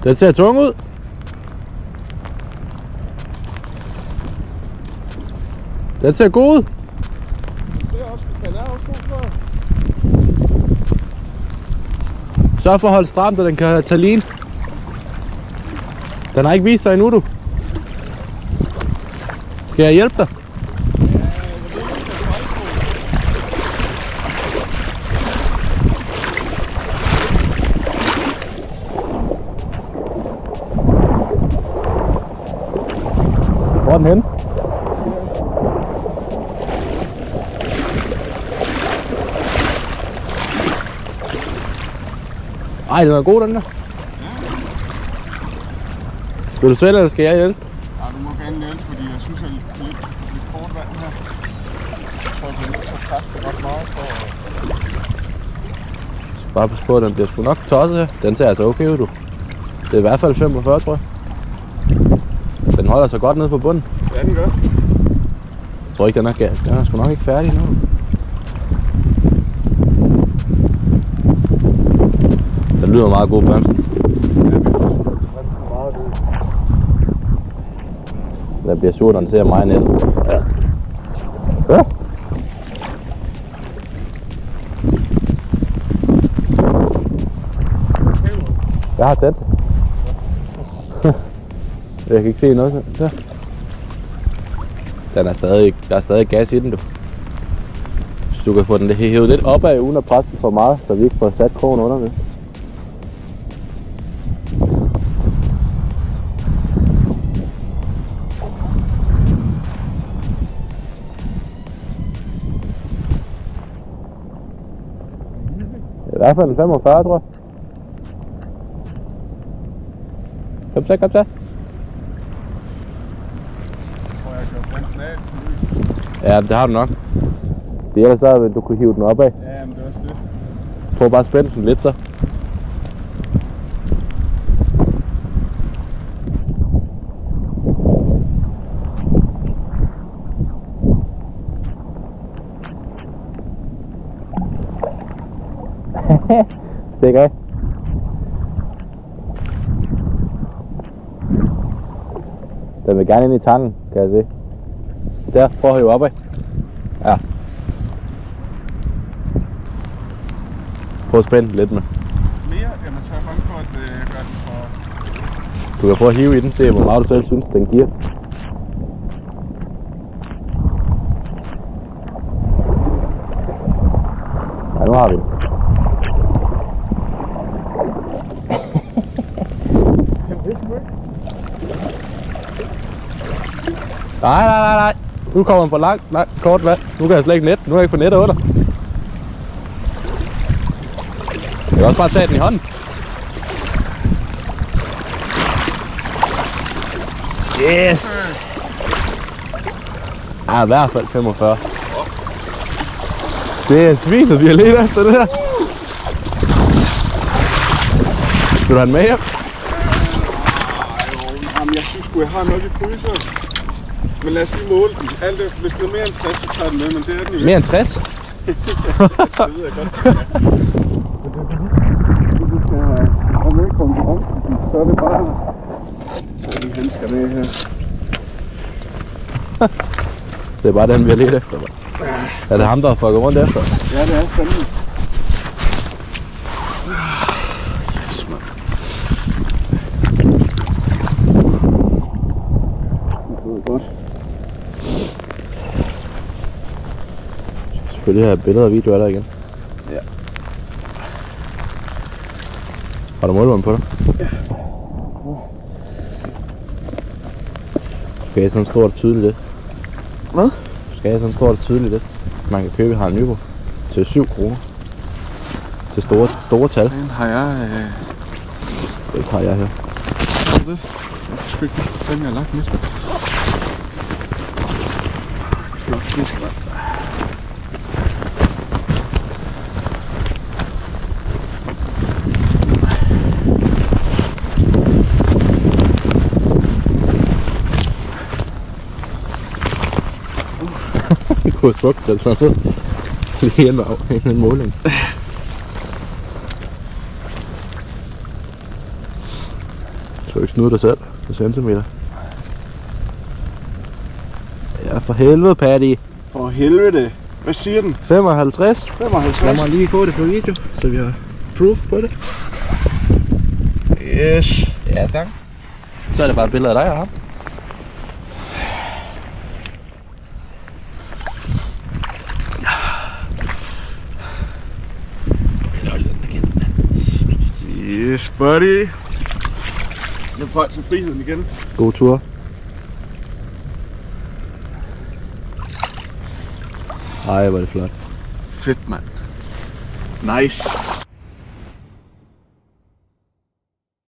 Den ser tung ud. Den ser god ud. Det er også, den er også god for. Sørg for at holde stramt, og den kan tage lin. Den har ikke vist sig endnu, du. Skal jeg hjælpe dig? Hvor er den henne? Ej, den er god, den der. Vil du selv, eller skal jeg hjælpe? Ja, du må gerne hjælpe, fordi jeg synes, at det er lidt kort vand her. Jeg tror, det er nødt til at kaste ret meget for at... Bare pas på, at den bliver sgu nok tosset her. Den ser altså okay ud, du. Det er i hvert fald 45, tror jeg. Den holder sig godt nede på bunden. Ja, den gør. Jeg tror ikke, den er sgu nok ikke færdig nu. Den lyder meget god, bremsen. Den bliver sur, når den ser mig ned. Ja. Ja. Jeg har tændt det. Jeg kan ikke se noget. Der. Der er stadig gas i den, du. Så du kan få den hævet lidt opad, uden at presse den for meget, så vi ikke får sat krogen under det. I hvert fald en 45, tror jeg. Kom så. Jeg tror, jeg kan bremsen af. Ja, det har du nok. Det er ellers så, at du kunne hive den opad. Ja, men det er også det. Prøv bare at spænde den lidt så. Stik af. Den vil gerne ind i tangen, kan jeg se. Der, prøv at hive opad. Ja. Prøv at spænde lidt med. Mere? Jamen, så er jeg bange for, at jeg gør den for... Du kan prøve at hive i den, se hvor meget du selv synes, den giver. Ja, nu har vi den. Nej. Nu kommer den på langt, kort vand. Nu kan jeg slet ikke net. Nu kan jeg ikke få nettet under. Jeg kan også bare tage den i hånden. Yes! Ja, i hvert fald 45. Det er svinet, vi har let efter det her. Skal du have den med hjem? Jamen, jeg synes sgu, jeg har nok i fryseren. Men lad os lige måle den. Alt det, hvis den er mere end 60, så tager den med, men det er den jo. Mere end 60? Det ved jeg godt. Ja. Hvis vi skal have med konkurrencen, så er det bare... Så de handsker med her. Det er bare den, vi har let efter. Er det ham, der har fucket rundt efter? Ja, det er fandme. Yes, mand. Det er godt. Selvfølgelig have billeder og videoer der igen. Ja. Har du målvand på dig? Ja. Du skal have sådan stort og tydeligt lidt. Hvad? Du skal have sådan stort og tydeligt lidt. Man kan købe i Harald Nyborg til 7 kroner. Til store tal. Den har jeg... Det tager jeg her. Hvad er det? Jeg kan sgu ikke huske, den jeg har lagt med. Flot fisk, mand. Det kunne smukt, altså man så lige hjemme af en måling. skal du ikke snyde dig selv på centimeter. Ja, for helvede, Patty. For helvede. Hvad siger den? 55. 55. Lad mig lige få det på video, så vi har proof på det. Yes. Ja, tak. Så er det bare et billede af dig og ham. Yes, buddy. Nu får jeg til friheden igen. God tur. Ej, hvor er det flot. Fedt, mand. Nice.